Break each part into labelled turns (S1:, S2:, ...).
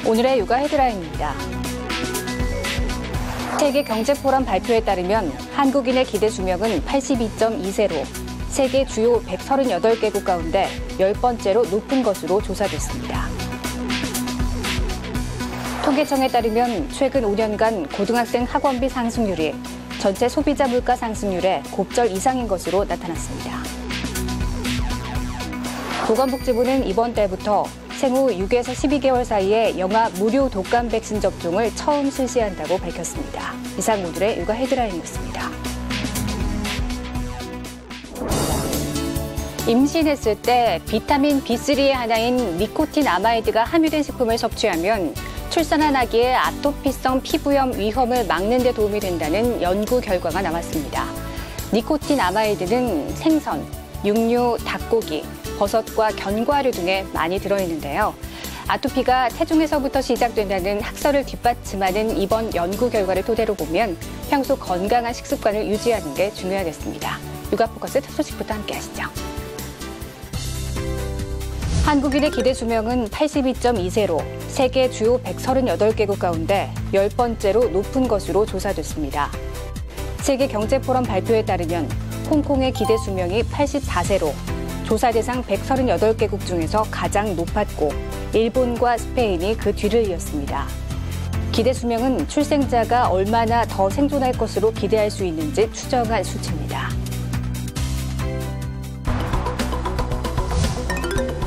S1: 오늘의 육아 헤드라인입니다. 세계경제포럼 발표에 따르면 한국인의 기대 수명은 82.2세로 세계 주요 138개국 가운데 10번째로 높은 것으로 조사됐습니다. 통계청에 따르면 최근 5년간 고등학생 학원비 상승률이 전체 소비자 물가 상승률의 곱절 이상인 것으로 나타났습니다. 보건복지부는 이번 달부터 생후 6에서 12개월 사이에 영아 무료 독감 백신 접종을 처음 실시한다고 밝혔습니다. 이상 오늘의 육아 헤드라인이었습니다. 임신했을 때 비타민 B3의 하나인 니코틴 아마이드가 함유된 식품을 섭취하면 출산한 아기의 아토피성 피부염 위험을 막는 데 도움이 된다는 연구 결과가 나왔습니다. 니코틴 아마이드는 생선, 육류, 닭고기, 버섯과 견과류 등에 많이 들어있는데요. 아토피가 태중에서부터 시작된다는 학설을 뒷받침하는 이번 연구 결과를 토대로 보면 평소 건강한 식습관을 유지하는 게 중요하겠습니다. 육아포커스 첫 소식부터 함께 하시죠. 한국인의 기대 수명은 82.2세로 세계 주요 138개국 가운데 10번째로 높은 것으로 조사됐습니다. 세계경제포럼 발표에 따르면 홍콩의 기대 수명이 84세로 조사 대상 138개국 중에서 가장 높았고 일본과 스페인이 그 뒤를 이었습니다. 기대 수명은 출생자가 얼마나 더 생존할 것으로 기대할 수 있는지 추정한 수치입니다.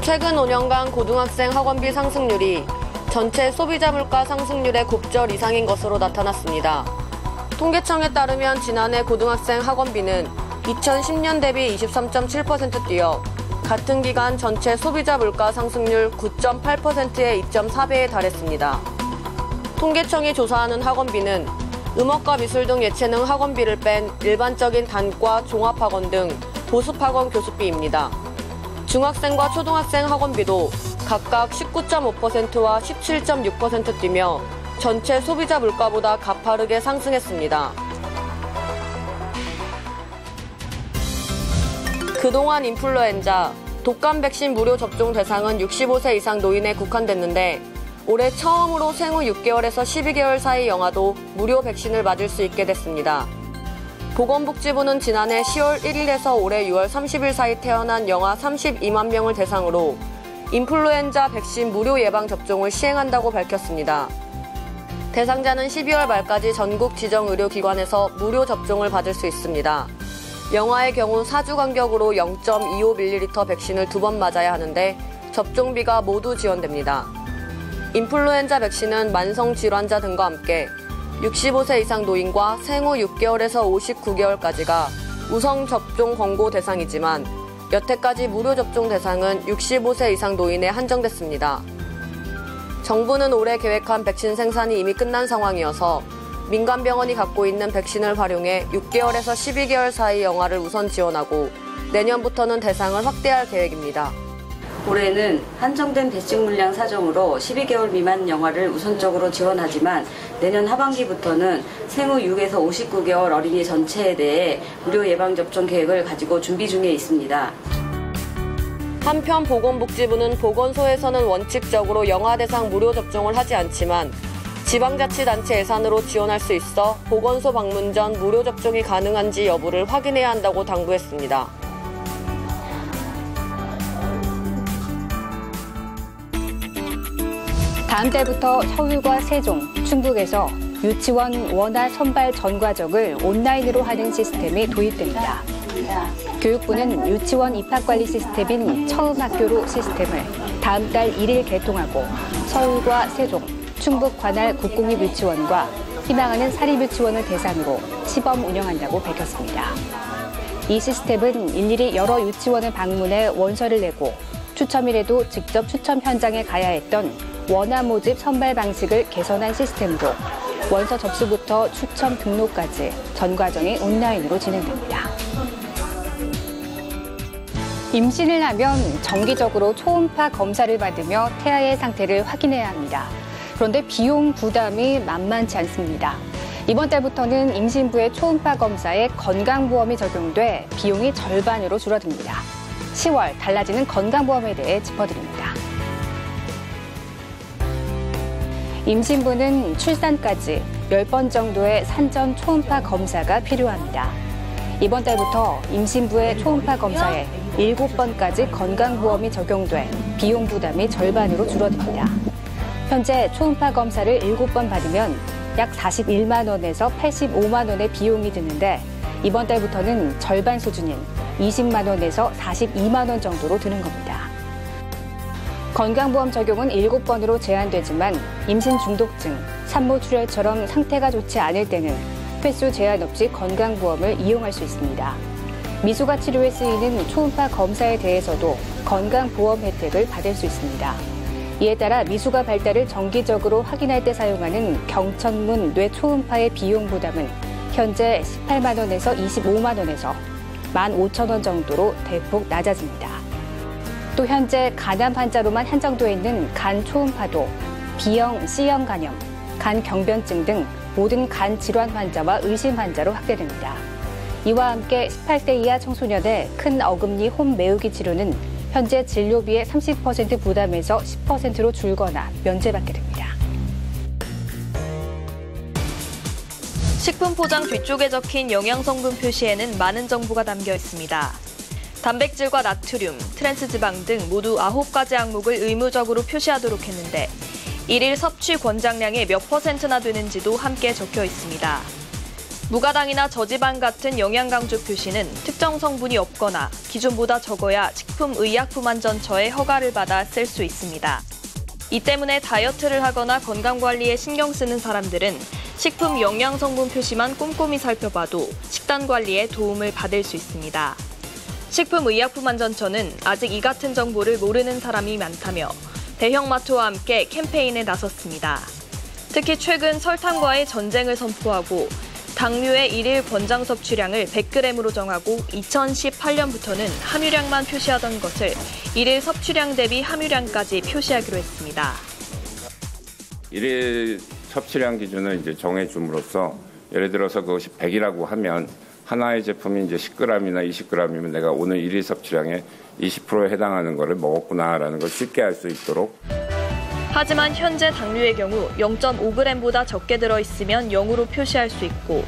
S2: 최근 5년간 고등학생 학원비 상승률이 전체 소비자 물가 상승률의 곱절 이상인 것으로 나타났습니다. 통계청에 따르면 지난해 고등학생 학원비는 2010년 대비 23.7% 뛰어 같은 기간 전체 소비자 물가 상승률 9.8%의 2.4배에 달했습니다. 통계청이 조사하는 학원비는 음악과 미술 등 예체능 학원비를 뺀 일반적인 단과 종합학원 등 보습학원 교습비입니다. 중학생과 초등학생 학원비도 각각 19.5%와 17.6% 뛰며 전체 소비자 물가보다 가파르게 상승했습니다. 그동안 인플루엔자, 독감 백신 무료 접종 대상은 65세 이상 노인에 국한됐는데 올해 처음으로 생후 6개월에서 12개월 사이 영아도 무료 백신을 맞을 수 있게 됐습니다. 보건복지부는 지난해 10월 1일에서 올해 6월 30일 사이 태어난 영아 32만 명을 대상으로 인플루엔자 백신 무료 예방 접종을 시행한다고 밝혔습니다. 대상자는 12월 말까지 전국 지정 의료기관에서 무료 접종을 받을 수 있습니다. 영아의 경우 4주 간격으로 0.25ml 백신을 2번 맞아야 하는데 접종비가 모두 지원됩니다. 인플루엔자 백신은 만성 질환자 등과 함께 65세 이상 노인과 생후 6개월에서 59개월까지가 우선 접종 권고 대상이지만 여태까지 무료 접종 대상은 65세 이상 노인에 한정됐습니다. 정부는 올해 계획한 백신 생산이 이미 끝난 상황이어서 민간 병원이 갖고 있는 백신을 활용해 6개월에서 12개월 사이 영아를 우선 지원하고 내년부터는 대상을 확대할 계획입니다.
S3: 올해는 한정된 백신 물량 사정으로 12개월 미만 영아를 우선적으로 지원하지만 내년 하반기부터는 생후 6에서 59개월 어린이 전체에 대해 무료 예방접종 계획을 가지고 준비 중에 있습니다.
S2: 한편 보건복지부는 보건소에서는 원칙적으로 영아 대상 무료 접종을 하지 않지만 지방자치단체 예산으로 지원할 수 있어 보건소 방문 전 무료 접종이 가능한지 여부를 확인해야 한다고 당부했습니다.
S1: 다음 달부터 서울과 세종, 충북에서 유치원 원화 선발 전 과정을 온라인으로 하는 시스템이 도입됩니다. 교육부는 유치원 입학관리 시스템인 처음학교로 시스템을 다음 달 1일 개통하고 서울과 세종, 충북 관할 국공립 유치원과 희망하는 사립 유치원을 대상으로 시범 운영한다고 밝혔습니다. 이 시스템은 일일이 여러 유치원을 방문해 원서를 내고 추첨일에도 직접 추첨 현장에 가야 했던 원화 모집 선발 방식을 개선한 시스템으로 원서 접수부터 추첨 등록까지 전 과정이 온라인으로 진행됩니다. 임신을 하면 정기적으로 초음파 검사를 받으며 태아의 상태를 확인해야 합니다. 그런데 비용 부담이 만만치 않습니다. 이번 달부터는 임신부의 초음파 검사에 건강보험이 적용돼 비용이 절반으로 줄어듭니다. 10월 달라지는 건강보험에 대해 짚어드립니다. 임신부는 출산까지 10번 정도의 산전 초음파 검사가 필요합니다. 이번 달부터 임신부의 초음파 검사에 7번까지 건강보험이 적용돼 비용 부담이 절반으로 줄어듭니다. 현재 초음파 검사를 7번 받으면 약 41만 원에서 85만 원의 비용이 드는데 이번 달부터는 절반 수준인 20만 원에서 42만 원 정도로 드는 겁니다. 건강보험 적용은 7번으로 제한되지만 임신 중독증, 산모출혈처럼 상태가 좋지 않을 때는 횟수 제한 없이 건강보험을 이용할 수 있습니다. 미숙아 치료에 쓰이는 초음파 검사에 대해서도 건강보험 혜택을 받을 수 있습니다. 이에 따라 미숙아 발달을 정기적으로 확인할 때 사용하는 경천문 뇌초음파의 비용 부담은 현재 18만 원에서 25만 원에서 15,000원 정도로 대폭 낮아집니다. 또 현재 간암 환자로만 한정되어 있는 간 초음파도 B형, C형 간염, 간 경변증 등 모든 간 질환 환자와 의심 환자로 확대됩니다. 이와 함께 18세 이하 청소년의 큰 어금니 홈 메우기 치료는 현재 진료비의 30% 부담에서 10%로 줄거나 면제받게 됩니다.
S4: 식품 포장 뒤쪽에 적힌 영양성분 표시에는 많은 정보가 담겨 있습니다. 단백질과 나트륨, 트랜스지방 등 모두 9가지 항목을 의무적으로 표시하도록 했는데 일일 섭취 권장량의 몇 %나 되는지도 함께 적혀 있습니다. 무가당이나 저지방 같은 영양 강조 표시는 특정 성분이 없거나 기준보다 적어야 식품의약품안전처의 허가를 받아 쓸 수 있습니다. 이 때문에 다이어트를 하거나 건강관리에 신경 쓰는 사람들은 식품 영양성분 표시만 꼼꼼히 살펴봐도 식단 관리에 도움을 받을 수 있습니다. 식품의약품안전처는 아직 이 같은 정보를 모르는 사람이 많다며 대형마트와 함께 캠페인에 나섰습니다. 특히 최근 설탕과의 전쟁을 선포하고 당류의 일일 권장 섭취량을 100g으로 정하고 2018년부터는 함유량만 표시하던 것을 일일 섭취량 대비 함유량까지 표시하기로 했습니다.
S5: 일일 섭취량 기준을 이제 정해줌으로써 예를 들어서 그것이 100이라고 하면 하나의 제품이 이제 10g이나 20g이면 내가 오늘 일일 섭취량의 20%에 해당하는 것을 먹었구나라는 걸 쉽게 알 수 있도록.
S4: 하지만 현재 당류의 경우 0.5g보다 적게 들어있으면 0으로 표시할 수 있고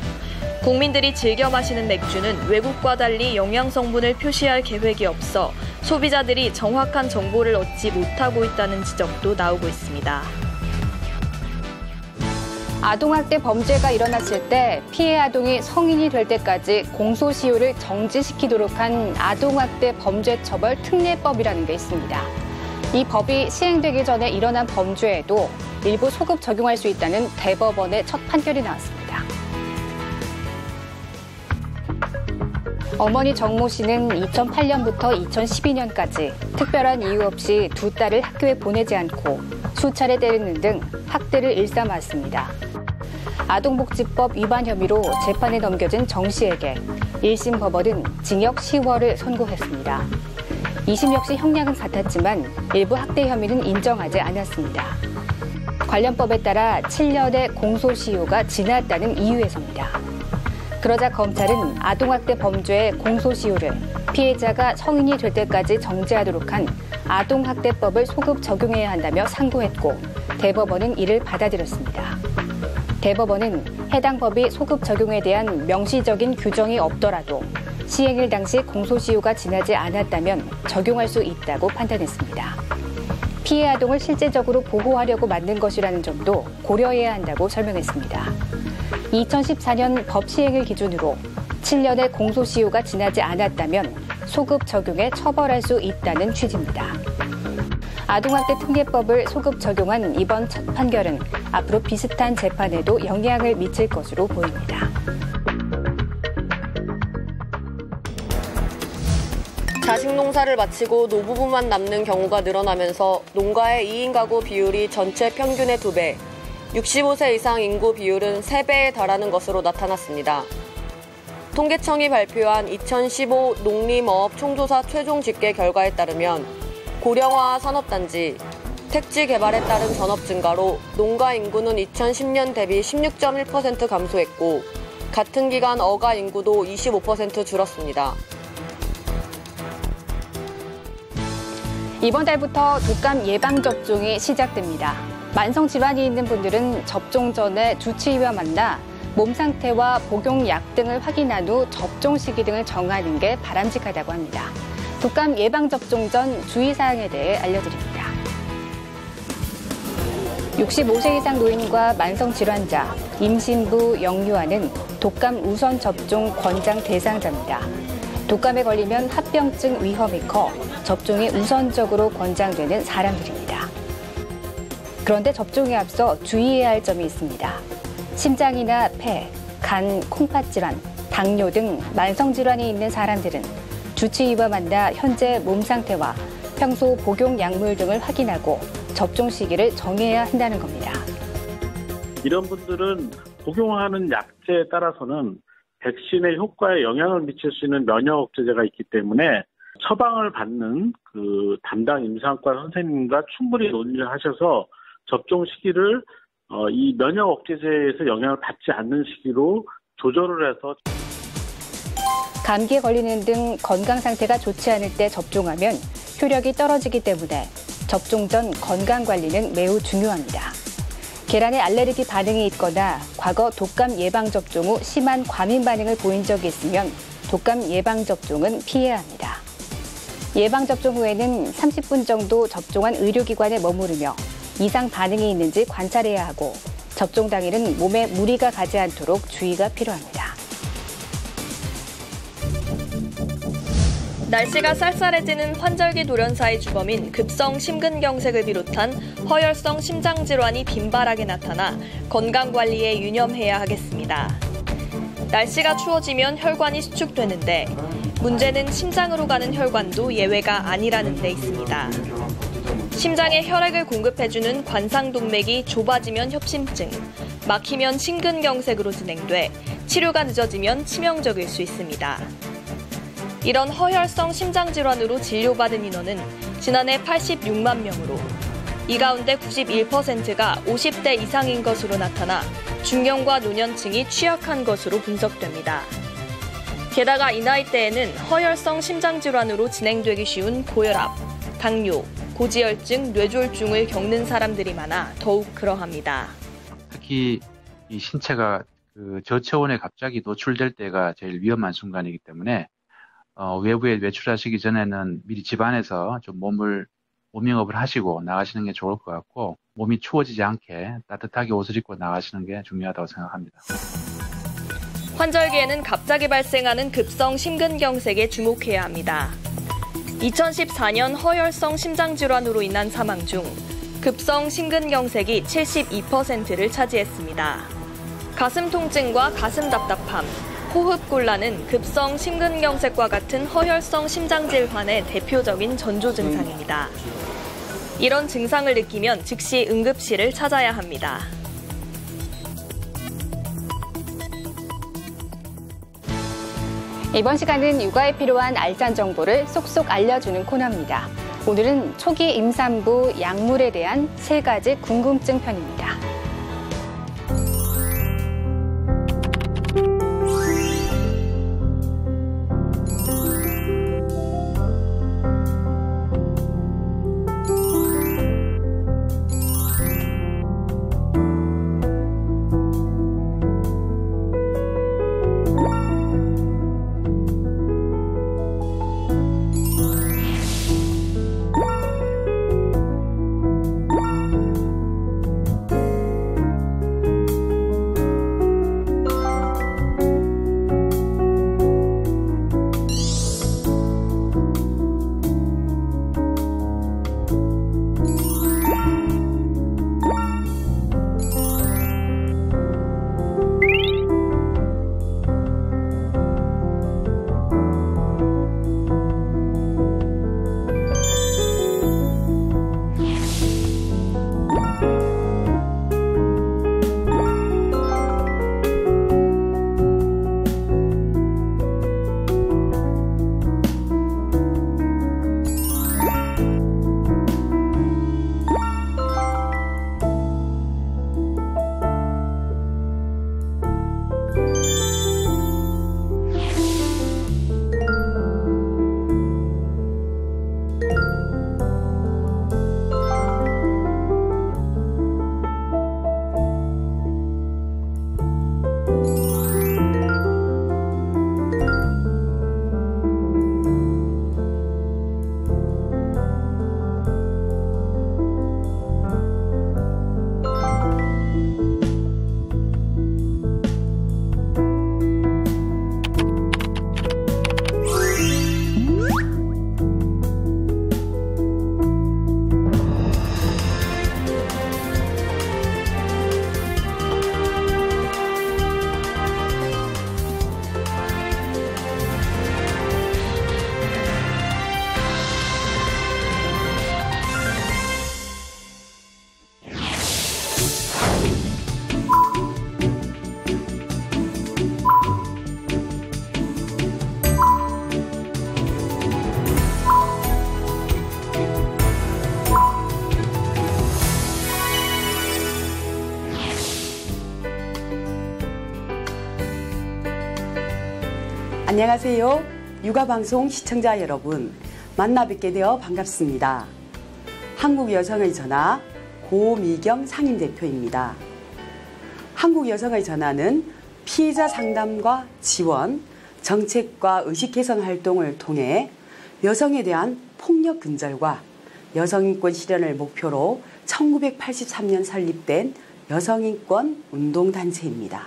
S4: 국민들이 즐겨 마시는 맥주는 외국과 달리 영양 성분을 표시할 계획이 없어 소비자들이 정확한 정보를 얻지 못하고 있다는 지적도 나오고 있습니다.
S1: 아동학대 범죄가 일어났을 때 피해 아동이 성인이 될 때까지 공소시효를 정지시키도록 한 아동학대 범죄처벌 특례법이라는 게 있습니다. 이 법이 시행되기 전에 일어난 범죄에도 일부 소급 적용할 수 있다는 대법원의 첫 판결이 나왔습니다. 어머니 정모 씨는 2008년부터 2012년까지 특별한 이유 없이 두 딸을 학교에 보내지 않고 수차례 때리는 등 학대를 일삼았습니다. 아동복지법 위반 혐의로 재판에 넘겨진 정 씨에게 1심 법원은 징역 10월을 선고했습니다. 2심 역시 형량은 같았지만 일부 학대 혐의는 인정하지 않았습니다. 관련 법에 따라 7년의 공소시효가 지났다는 이유에서입니다. 그러자 검찰은 아동학대 범죄의 공소시효를 피해자가 성인이 될 때까지 정지하도록 한 아동학대법을 소급 적용해야 한다며 상고했고 대법원은 이를 받아들였습니다. 대법원은 해당 법이 소급 적용에 대한 명시적인 규정이 없더라도 시행일 당시 공소시효가 지나지 않았다면 적용할 수 있다고 판단했습니다. 피해 아동을 실제적으로 보호하려고 만든 것이라는 점도 고려해야 한다고 설명했습니다. 2014년 법 시행을 기준으로 7년의 공소시효가 지나지 않았다면 소급 적용에 처벌할 수 있다는 취지입니다. 아동학대 특례법을 소급 적용한 이번 첫 판결은 앞으로 비슷한 재판에도 영향을 미칠 것으로 보입니다.
S2: 자식 농사를 마치고 노부부만 남는 경우가 늘어나면서 농가의 2인 가구 비율이 전체 평균의 2배, 65세 이상 인구 비율은 3배에 달하는 것으로 나타났습니다. 통계청이 발표한 2015 농림어업 총조사 최종 집계 결과에 따르면 고령화 산업단지, 택지 개발에 따른 전업 증가로 농가 인구는 2010년 대비 16.1% 감소했고 같은 기간 어가 인구도 25% 줄었습니다.
S1: 이번 달부터 독감 예방접종이 시작됩니다. 만성질환이 있는 분들은 접종 전에 주치의와 만나 몸 상태와 복용약 등을 확인한 후 접종 시기 등을 정하는 게 바람직하다고 합니다. 독감 예방접종 전 주의사항에 대해 알려드립니다. 65세 이상 노인과 만성질환자, 임신부, 영유아는 독감 우선 접종 권장 대상자입니다. 독감에 걸리면 합병증 위험이 커 접종이 우선적으로 권장되는 사람들입니다. 그런데 접종에 앞서 주의해야 할 점이 있습니다. 심장이나 폐, 간, 콩팥 질환, 당뇨 등 만성질환이 있는 사람들은 주치의와 만나 현재 몸 상태와 평소 복용 약물 등을 확인하고 접종 시기를 정해야 한다는 겁니다.
S6: 이런 분들은 복용하는 약제에 따라서는 백신의 효과에 영향을 미칠 수 있는 면역 억제제가 있기 때문에 처방을 받는 그 담당 임상과 선생님과 충분히 논의를 하셔서 접종 시기를 이 면역 억제제에서 영향을 받지 않는 시기로 조절을 해서
S1: 감기에 걸리는 등 건강 상태가 좋지 않을 때 접종하면 효력이 떨어지기 때문에 접종 전 건강 관리는 매우 중요합니다. 계란에 알레르기 반응이 있거나 과거 독감 예방접종 후 심한 과민 반응을 보인 적이 있으면 독감 예방접종은 피해야 합니다. 예방접종 후에는 30분 정도 접종한 의료기관에 머무르며 이상 반응이 있는지 관찰해야 하고 접종 당일은 몸에 무리가 가지 않도록 주의가 필요합니다.
S4: 날씨가 쌀쌀해지는 환절기 돌연사의 주범인 급성 심근경색을 비롯한 허혈성 심장질환이 빈발하게 나타나 건강관리에 유념해야 하겠습니다. 날씨가 추워지면 혈관이 수축되는데 문제는 심장으로 가는 혈관도 예외가 아니라는 데 있습니다. 심장에 혈액을 공급해주는 관상동맥이 좁아지면 협심증, 막히면 심근경색으로 진행돼 치료가 늦어지면 치명적일 수 있습니다. 이런 허혈성 심장질환으로 진료받은 인원은 지난해 86만 명으로 이 가운데 91%가 50대 이상인 것으로 나타나 중년과 노년층이 취약한 것으로 분석됩니다. 게다가 이 나이대에는 허혈성 심장질환으로 진행되기 쉬운 고혈압, 당뇨, 고지혈증, 뇌졸중을 겪는 사람들이 많아 더욱 그러합니다.
S7: 특히 이 신체가 저체온에 갑자기 노출될 때가 제일 위험한 순간이기 때문에 외부에 외출하시기 전에는 미리 집안에서 좀 몸영업을 하시고 나가시는 게 좋을 것 같고 몸이 추워지지 않게 따뜻하게 옷을 입고 나가시는 게 중요하다고 생각합니다.
S4: 환절기에는 갑자기 발생하는 급성 심근경색에 주목해야 합니다. 2014년 허혈성 심장질환으로 인한 사망 중 급성 심근경색이 72%를 차지했습니다. 가슴 통증과 가슴 답답함, 호흡곤란은 급성 심근경색과 같은 허혈성 심장질환의 대표적인 전조 증상입니다. 이런 증상을 느끼면 즉시 응급실을 찾아야 합니다.
S1: 이번 시간은 육아에 필요한 알찬 정보를 쏙쏙 알려주는 코너입니다. 오늘은 초기 임산부 약물에 대한 3가지 궁금증 편입니다.
S8: 안녕하세요. 육아방송 시청자 여러분, 만나 뵙게 되어 반갑습니다. 한국여성의 전화 고미경 상임대표입니다. 한국여성의 전화는 피해자 상담과 지원, 정책과 의식 개선 활동을 통해 여성에 대한 폭력 근절과 여성인권 실현을 목표로 1983년 설립된 여성인권 운동단체입니다.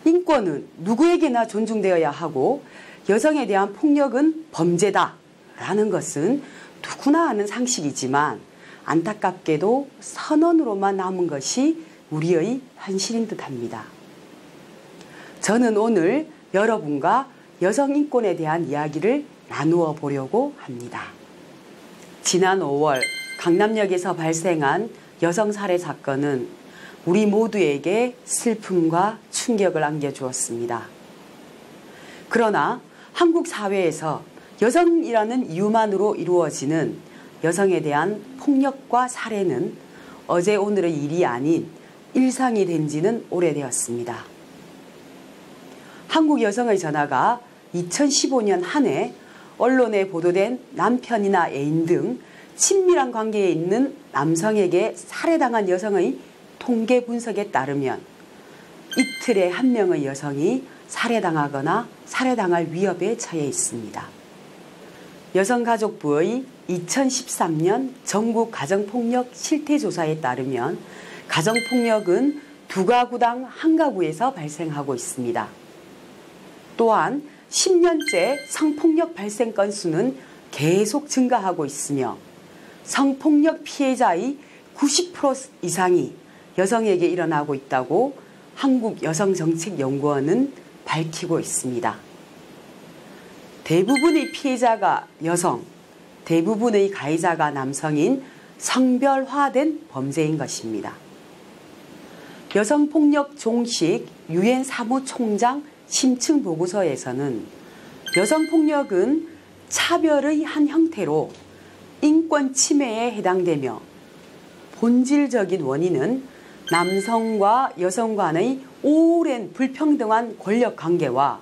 S8: 인권은 누구에게나 존중되어야 하고 여성에 대한 폭력은 범죄다라는 것은 누구나 아는 상식이지만 안타깝게도 선언으로만 남은 것이 우리의 현실인 듯합니다. 저는 오늘 여러분과 여성 인권에 대한 이야기를 나누어 보려고 합니다. 지난 5월 강남역에서 발생한 여성 살해 사건은 우리 모두에게 슬픔과 충격을 안겨주었습니다. 그러나 한국 사회에서 여성이라는 이유만으로 이루어지는 여성에 대한 폭력과 살해는 어제 오늘의 일이 아닌 일상이 된 지는 오래되었습니다. 한국 여성의 전화가 2015년 한 해 언론에 보도된 남편이나 애인 등 친밀한 관계에 있는 남성에게 살해당한 여성의 통계 분석에 따르면 이틀에 한 명의 여성이 살해당하거나 살해당할 위협에 처해 있습니다. 여성가족부의 2013년 전국 가정폭력 실태조사에 따르면 가정폭력은 2가구당 1가구에서 발생하고 있습니다. 또한 10년째 성폭력 발생 건수는 계속 증가하고 있으며 성폭력 피해자의 90% 이상이 여성에게 일어나고 있다고 한국여성정책연구원은 밝히고 있습니다. 대부분의 피해자가 여성, 대부분의 가해자가 남성인 성별화된 범죄인 것입니다. 여성폭력 종식 유엔 사무총장 심층 보고서에서는 여성폭력은 차별의 한 형태로 인권 침해에 해당되며 본질적인 원인은 남성과 여성 간의 오랜 불평등한 권력관계와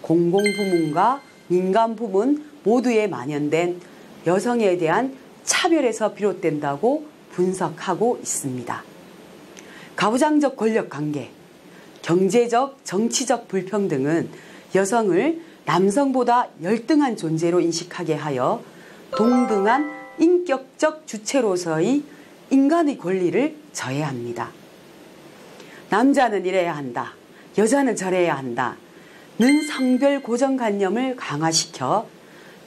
S8: 공공부문과 민간부문 모두에 만연된 여성에 대한 차별에서 비롯된다고 분석하고 있습니다. 가부장적 권력관계, 경제적, 정치적 불평등은 여성을 남성보다 열등한 존재로 인식하게 하여 동등한 인격적 주체로서의 인간의 권리를 저해합니다. 남자는 이래야 한다, 여자는 저래야 한다 는 성별 고정관념을 강화시켜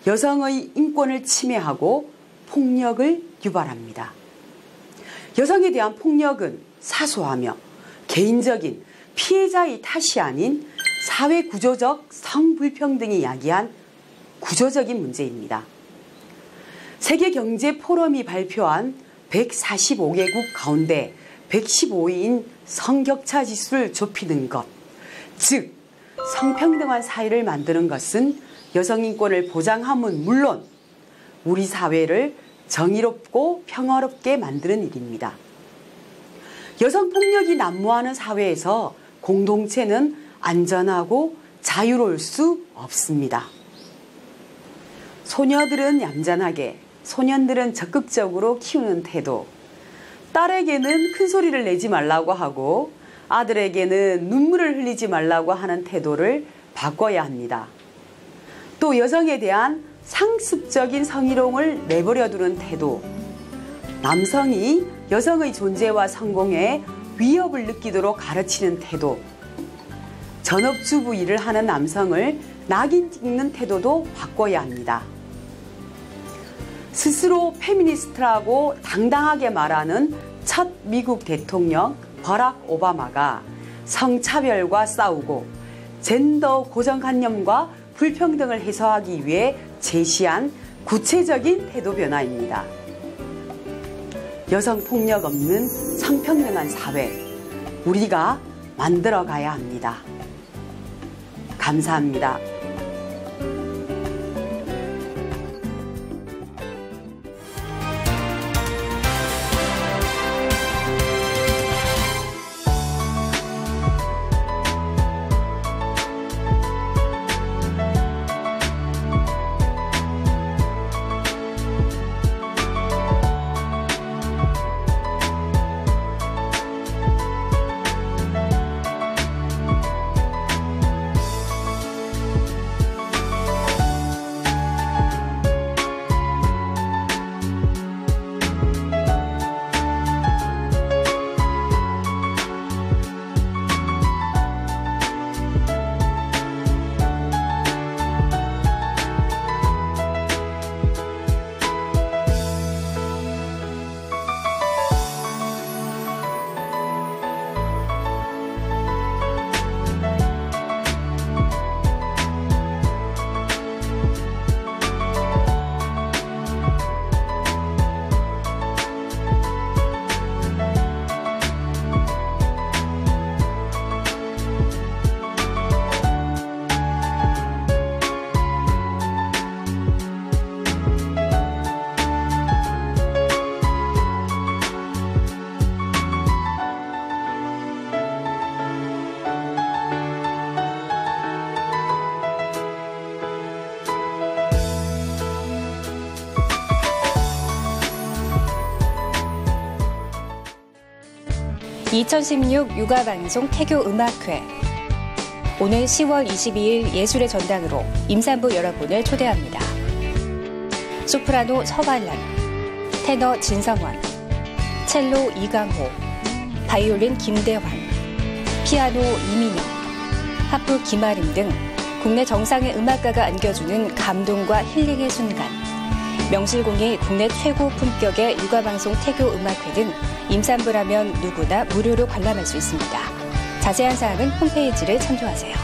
S8: 여성의 인권을 침해하고 폭력을 유발합니다. 여성에 대한 폭력은 사소하며 개인적인 피해자의 탓이 아닌 사회구조적 성불평등이 야기한 구조적인 문제입니다. 세계경제포럼이 발표한 145개국 가운데 115위인 성격차 지수를 좁히는 것, 즉 성평등한 사회를 만드는 것은 여성인권을 보장함은 물론 우리 사회를 정의롭고 평화롭게 만드는 일입니다. 여성폭력이 난무하는 사회에서 공동체는 안전하고 자유로울 수 없습니다. 소녀들은 얌전하게, 소년들은 적극적으로 키우는 태도, 딸에게는 큰 소리를 내지 말라고 하고 아들에게는 눈물을 흘리지 말라고 하는 태도를 바꿔야 합니다. 또 여성에 대한 상습적인 성희롱을 내버려 두는 태도, 남성이 여성의 존재와 성공에 위협을 느끼도록 가르치는 태도, 전업주부 일을 하는 남성을 낙인 찍는 태도도 바꿔야 합니다. 스스로 페미니스트라고 당당하게 말하는 첫 미국 대통령 버락 오바마가 성차별과 싸우고 젠더 고정관념과 불평등을 해소하기 위해 제시한 구체적인 태도 변화입니다. 여성폭력 없는 성평등한 사회, 우리가 만들어가야 합니다. 감사합니다.
S1: 2016 육아방송 태교음악회. 오늘 10월 22일 예술의 전당으로 임산부 여러분을 초대합니다. 소프라노 서발란, 테너 진성원, 첼로 이강호, 바이올린 김대환, 피아노 이민영, 하프 김아름 등 국내 정상의 음악가가 안겨주는 감동과 힐링의 순간. 명실공히 국내 최고 품격의 육아방송 태교음악회 등 임산부라면 누구나 무료로 관람할 수 있습니다. 자세한 사항은 홈페이지를 참조하세요.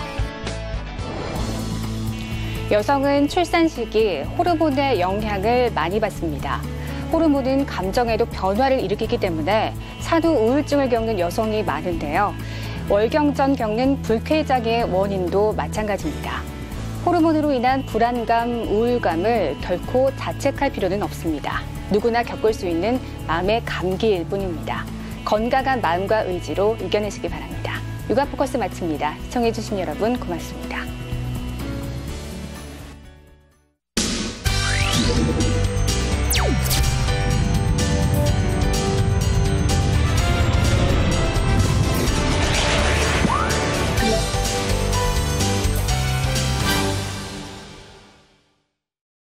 S1: 여성은 출산 시기 호르몬의 영향을 많이 받습니다. 호르몬은 감정에도 변화를 일으키기 때문에 산후 우울증을 겪는 여성이 많은데요. 월경 전 겪는 불쾌장애의 원인도 마찬가지입니다. 호르몬으로 인한 불안감, 우울감을 결코 자책할 필요는 없습니다. 누구나 겪을 수 있는 마음의 감기일 뿐입니다. 건강한 마음과 의지로 이겨내시기 바랍니다. 육아포커스 마칩니다. 시청해주신 여러분 고맙습니다.